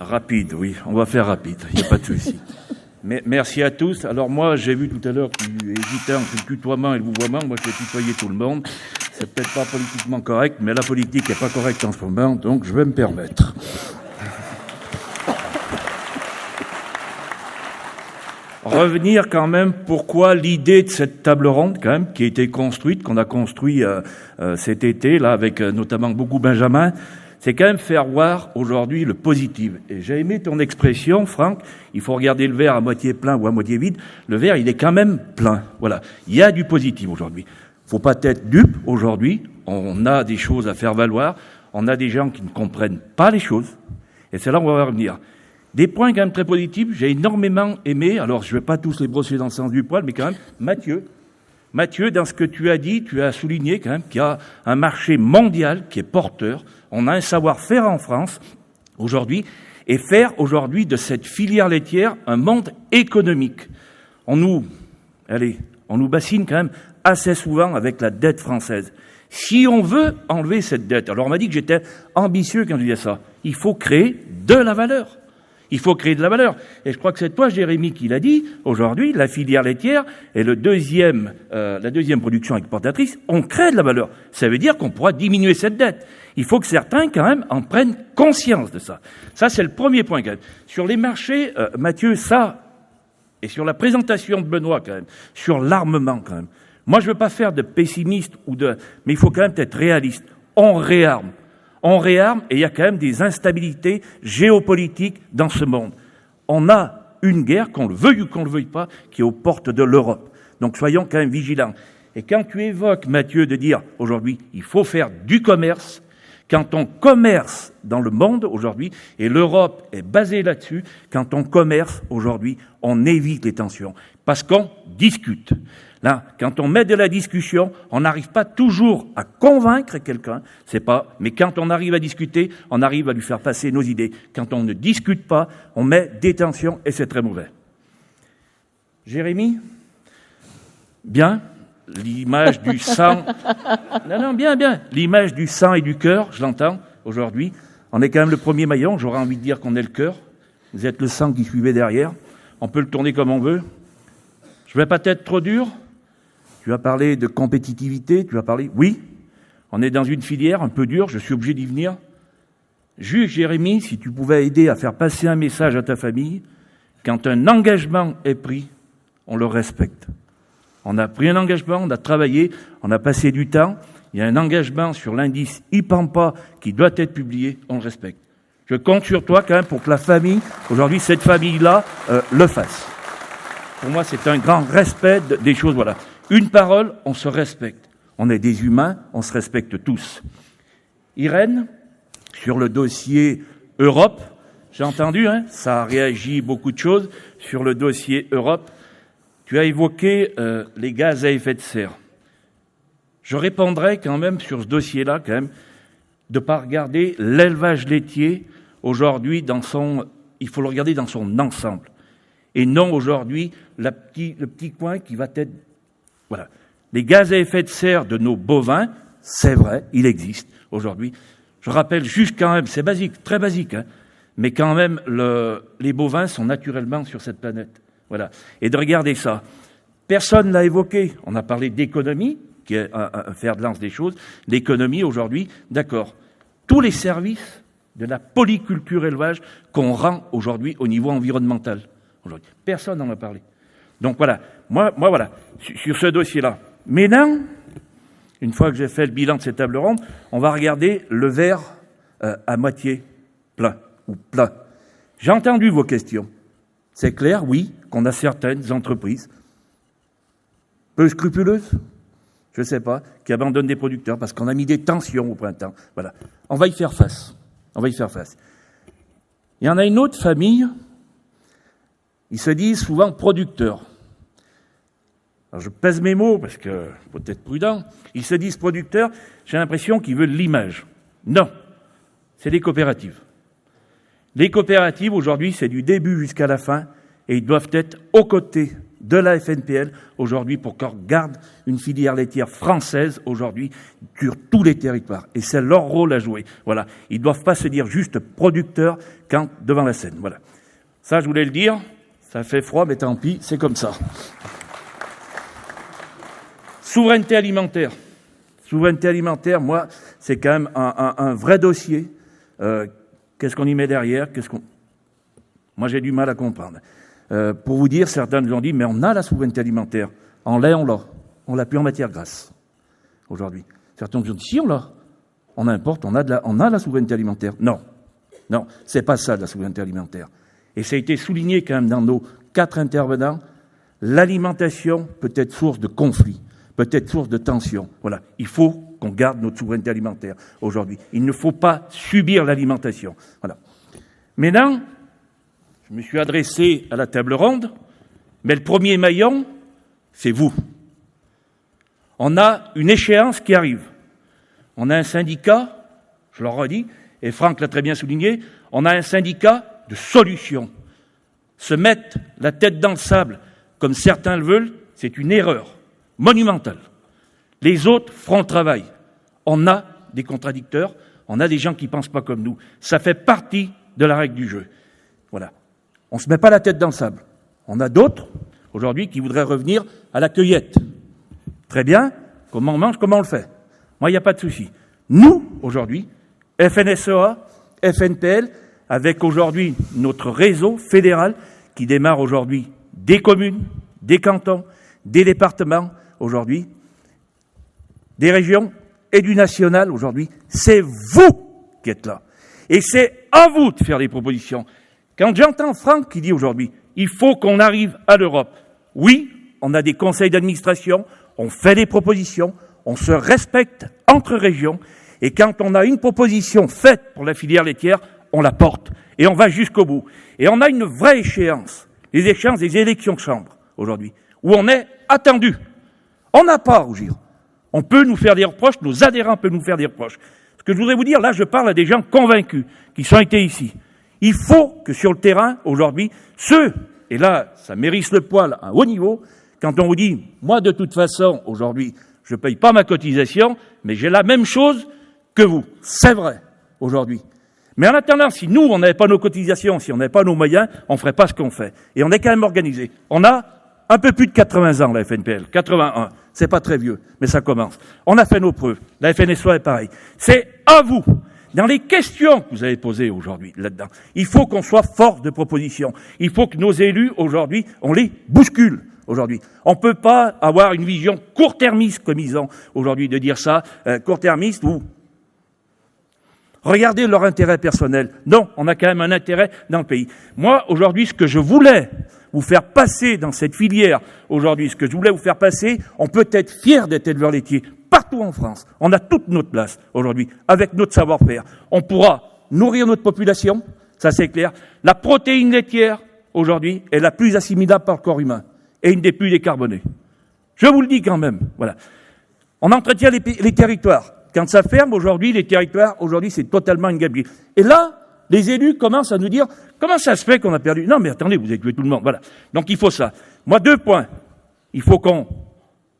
Rapide, oui, on va faire rapide, il n'y a pas de souci. Mais merci à tous. Alors moi, j'ai vu tout à l'heure que tu hésitais entre le tutoiement et le vouvoiement. Moi, je vais tutoyer tout le monde. C'est peut-être pas politiquement correct, mais la politique n'est pas correcte en ce moment, donc je vais me permettre. Revenir quand même, pourquoi l'idée de cette table ronde quand même, qui a été construite, qu'on a construit cet été, là, avec notamment beaucoup Benjamin, c'est quand même faire voir aujourd'hui le positif. Et j'ai aimé ton expression, Franck, il faut regarder le verre à moitié plein ou à moitié vide. Le verre, il est quand même plein. Voilà, il y a du positif aujourd'hui. Faut pas être dupe aujourd'hui, on a des choses à faire valoir, on a des gens qui ne comprennent pas les choses, et c'est là où on va revenir. Des points quand même très positifs, j'ai énormément aimé, alors je vais pas tous les brosser dans le sens du poil, mais quand même, Mathieu, dans ce que tu as dit, tu as souligné quand même qu'il y a un marché mondial qui est porteur. On a un savoir-faire en France aujourd'hui et faire aujourd'hui de cette filière laitière un monde économique. On nous bassine quand même assez souvent avec la dette française. Si on veut enlever cette dette, alors on m'a dit que j'étais ambitieux quand je disais ça, il faut créer de la valeur. Il faut créer de la valeur. Et je crois que c'est toi, Jérémy, qui l'a dit. Aujourd'hui, la filière laitière est la deuxième production exportatrice. On crée de la valeur. Ça veut dire qu'on pourra diminuer cette dette. Il faut que certains, quand même, en prennent conscience de ça. Ça, c'est le premier point, quand même. Sur les marchés, Mathieu, ça, et sur la présentation de Benoît, quand même, sur l'armement, quand même. Moi, je veux pas faire de pessimiste mais il faut quand même être réaliste. On réarme et il y a quand même des instabilités géopolitiques dans ce monde. On a une guerre, qu'on le veuille ou qu'on le veuille pas, qui est aux portes de l'Europe. Donc soyons quand même vigilants. Et quand tu évoques, Mathieu, de dire aujourd'hui, il faut faire du commerce, quand on commerce dans le monde aujourd'hui, et l'Europe est basée là-dessus, quand on commerce aujourd'hui, on évite les tensions. Parce qu'on discute. Là, quand on met de la discussion, on n'arrive pas toujours à convaincre quelqu'un, mais quand on arrive à discuter, on arrive à lui faire passer nos idées. Quand on ne discute pas, on met des tensions et c'est très mauvais. Jérémy? Bien. L'image du sang. Non, bien. L'image du sang et du cœur, je l'entends aujourd'hui. On est quand même le premier maillon, j'aurais envie de dire qu'on est le cœur. Vous êtes le sang qui suivait derrière. On peut le tourner comme on veut. Je vais pas être trop dur. Tu as parlé de compétitivité, oui, on est dans une filière un peu dure, je suis obligé d'y venir. Juste, Jérémy, si tu pouvais aider à faire passer un message à ta famille, quand un engagement est pris, on le respecte. On a pris un engagement, on a travaillé, on a passé du temps, il y a un engagement sur l'indice IPAMPA qui doit être publié, on le respecte. Je compte sur toi quand même pour que la famille, aujourd'hui cette famille-là, le fasse. Pour moi, c'est un grand respect des choses, voilà. Une parole, on se respecte. On est des humains, on se respecte tous. Irène, sur le dossier Europe, j'ai entendu, ça a réagi beaucoup de choses. Sur le dossier Europe, tu as évoqué les gaz à effet de serre. Je répondrai quand même sur ce dossier-là, quand même, de ne pas regarder l'élevage laitier aujourd'hui il faut le regarder dans son ensemble. Et non aujourd'hui le petit coin qui va être... Voilà. Les gaz à effet de serre de nos bovins, c'est vrai, il existe aujourd'hui. Je rappelle juste quand même, c'est basique, très basique, mais quand même, les bovins sont naturellement sur cette planète. Voilà. Et de regarder ça. Personne l'a évoqué. On a parlé d'économie, qui est un fer de lance des choses. L'économie aujourd'hui, d'accord. Tous les services de la polyculture élevage qu'on rend aujourd'hui au niveau environnemental. Aujourd'hui. Personne n'en a parlé. Donc voilà, moi voilà, sur ce dossier-là. Mais là, une fois que j'ai fait le bilan de cette table ronde, on va regarder le verre à moitié plein ou plein. J'ai entendu vos questions. C'est clair, oui, qu'on a certaines entreprises peu scrupuleuses, je ne sais pas, qui abandonnent des producteurs parce qu'on a mis des tensions au printemps. Voilà, on va y faire face. Il y en a une autre famille, ils se disent souvent producteurs. Alors je pèse mes mots parce que faut être prudent. Ils se disent producteurs, j'ai l'impression qu'ils veulent l'image. Non, c'est les coopératives. Les coopératives aujourd'hui, c'est du début jusqu'à la fin et ils doivent être aux côtés de la FNPL aujourd'hui pour qu'on garde une filière laitière française aujourd'hui sur tous les territoires. Et c'est leur rôle à jouer. Voilà. Ils ne doivent pas se dire juste producteurs quand devant la scène. Voilà. Ça, je voulais le dire. Ça fait froid, mais tant pis, c'est comme ça. Souveraineté alimentaire. Souveraineté alimentaire, moi, c'est quand même un vrai dossier. Qu'est-ce qu'on y met derrière? Moi, j'ai du mal à comprendre. Pour vous dire, certains nous ont dit, mais on a la souveraineté alimentaire. En lait, on l'a. On l'a plus en matière grasse, aujourd'hui. Certains nous ont dit, si, on l'a. On importe, on a la souveraineté alimentaire. Non, c'est pas ça, la souveraineté alimentaire. Et ça a été souligné quand même dans nos 4 intervenants. L'alimentation peut être source de conflits, peut être source de tensions. Voilà. Il faut qu'on garde notre souveraineté alimentaire aujourd'hui. Il ne faut pas subir l'alimentation. Voilà. Maintenant, je me suis adressé à la table ronde, mais le premier maillon, c'est vous. On a une échéance qui arrive. On a un syndicat, je le redis, et Franck l'a très bien souligné, on a un syndicat de solutions. Se mettre la tête dans le sable, comme certains le veulent, c'est une erreur monumentale. Les autres feront le travail. On a des contradicteurs, on a des gens qui ne pensent pas comme nous. Ça fait partie de la règle du jeu. Voilà. On ne se met pas la tête dans le sable. On a d'autres, aujourd'hui, qui voudraient revenir à la cueillette. Très bien. Comment on mange, comment on le fait? Moi, il n'y a pas de souci. Nous, aujourd'hui, FNSEA, FNPL, avec aujourd'hui notre réseau fédéral qui démarre aujourd'hui des communes, des cantons, des départements, aujourd'hui, des régions et du national, aujourd'hui, c'est vous qui êtes là. Et c'est à vous de faire des propositions. Quand j'entends Franck qui dit aujourd'hui, il faut qu'on arrive à l'Europe. Oui, on a des conseils d'administration, on fait des propositions, on se respecte entre régions, et quand on a une proposition faite pour la filière laitière, on la porte, et on va jusqu'au bout. Et on a une vraie échéance, les échéances des élections de chambre, aujourd'hui, où on est attendu. On n'a pas à rougir. On peut nous faire des reproches, nos adhérents peuvent nous faire des reproches. Ce que je voudrais vous dire, là, je parle à des gens convaincus, qui sont été ici. Il faut que sur le terrain, aujourd'hui, et là, ça mérite le poil à un haut niveau, quand on vous dit, moi, de toute façon, aujourd'hui, je ne paye pas ma cotisation, mais j'ai la même chose que vous. C'est vrai, aujourd'hui. Mais en attendant, si nous, on n'avait pas nos cotisations, si on n'avait pas nos moyens, on ne ferait pas ce qu'on fait. Et on est quand même organisé. On a un peu plus de 80 ans, la FNPL. 81. C'est pas très vieux, mais ça commence. On a fait nos preuves. La FNSEA est pareil. C'est à vous. Dans les questions que vous avez posées aujourd'hui, là-dedans, il faut qu'on soit force de proposition. Il faut que nos élus, aujourd'hui, on les bouscule. Aujourd'hui. On ne peut pas avoir une vision court-termiste, comme ils ont aujourd'hui, de dire ça, court-termiste, ou regardez leur intérêt personnel. Non, on a quand même un intérêt dans le pays. Moi, aujourd'hui, ce que je voulais vous faire passer dans cette filière, aujourd'hui, ce que je voulais vous faire passer, on peut être fier d'être éleveur laitier partout en France. On a toute notre place, aujourd'hui, avec notre savoir-faire. On pourra nourrir notre population, ça c'est clair. La protéine laitière, aujourd'hui, est la plus assimilable par le corps humain. Et une des plus décarbonées. Je vous le dis quand même, voilà. On entretient les territoires. Quand ça ferme, aujourd'hui, les territoires, aujourd'hui, c'est totalement une gabegie. Et là, les élus commencent à nous dire, comment ça se fait qu'on a perdu? Non, mais attendez, vous avez tué tout le monde, voilà. Donc il faut ça. Moi, 2 points. Il faut qu'on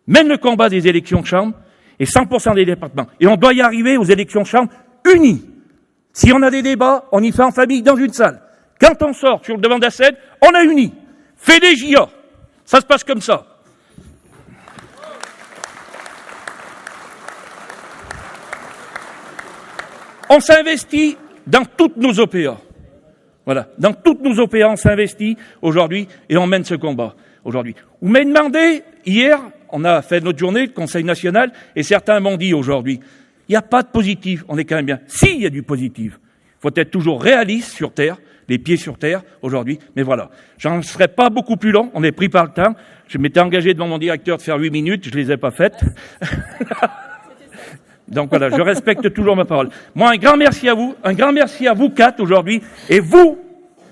mène le combat des élections de chambre et 100% des départements. Et on doit y arriver aux élections de chambre unis. Si on a des débats, on y fait en famille dans une salle. Quand on sort sur le devant de la scène, on a uni. Fait des JA. Ça se passe comme ça. On s'investit dans toutes nos OPA. Voilà. Dans toutes nos OPA, on s'investit aujourd'hui et on mène ce combat aujourd'hui. Vous m'avez demandé, hier, on a fait notre journée, le Conseil national, et certains m'ont dit aujourd'hui, il n'y a pas de positif, on est quand même bien. Si, il y a du positif. Il faut être toujours réaliste sur Terre, les pieds sur terre aujourd'hui, mais voilà. J'en serai pas beaucoup plus long, on est pris par le temps. Je m'étais engagé devant mon directeur de faire 8 minutes, je les ai pas faites. Donc voilà, je respecte toujours ma parole. Moi, un grand merci à vous 4 aujourd'hui, et vous,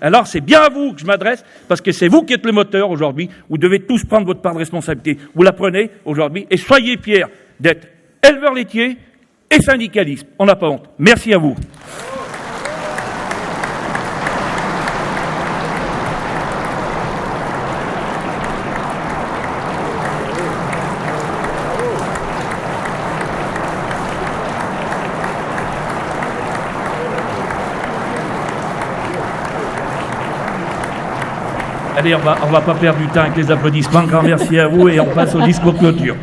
alors c'est bien à vous que je m'adresse, parce que c'est vous qui êtes le moteur aujourd'hui, vous devez tous prendre votre part de responsabilité. Vous la prenez aujourd'hui, et soyez fiers d'être éleveurs laitiers et syndicalistes. On n'a pas honte. Merci à vous. Allez, on va pas perdre du temps avec les applaudissements. Grand merci à vous et on passe au discours clôture.